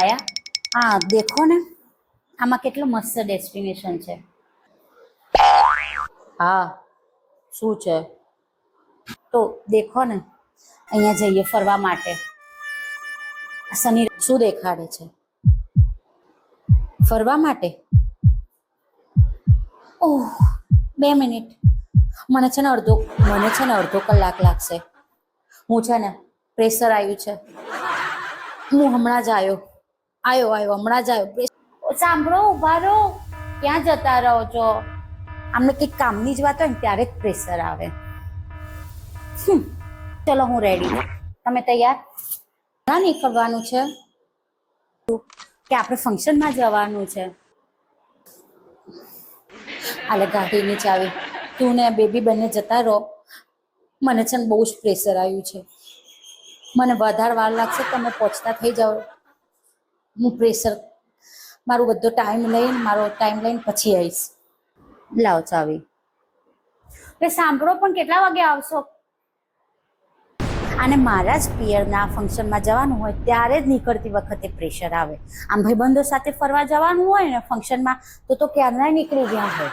આયા? હા દેખો ને, આમાં કેટલો મસ્ત ડેસ્ટિનેશન છે. હા શું છે? તો દેખો ને, અહીંયા જઈએ ફરવા માટે. શનિ શું દેખાડે છે? ફરવા માટે. ઓહ 2 મિનિટ, મને છે ને અડધો કલાક લાગશે. હું છે ને પ્રેશર આવ્યું છે, હું હમણાં જ આવ્યો હમણાં જ આવ્યો. સાંભળો, ઉભા રહો, ક્યાં જતા રહો છો? આમને કંઈક કામની જ વાત હોય ને ત્યારે જ પ્રેશર આવે. ચલો હું રેડી, તમે તૈયાર? ના નીકળવાનું છે કે આપણે ફંક્શનમાં જવાનું છે? આલે ગાડીની ચાવી, તું ને બેબી બંને જતા રહો. મને છે ને બહુ જ પ્રેશર આવ્યું છે, મને વધારે વાર લાગશે તમે પહોંચતા થઈ જાઓ. હું મારો ટાઈમ લઈને પછી આવીશ. લાવ ચાવી. સાંભળો પણ કેટલા વાગે આવશો? અને મારા જ પિયરના ફંક્શનમાં જવાનું હોય ત્યારે જ નીકળતી વખતે પ્રેશર આવે. આમ ભાઈબંધો સાથે ફરવા જવાનું હોય ને ફંક્શનમાં તો ક્યારના નીકળી ગયા હોય.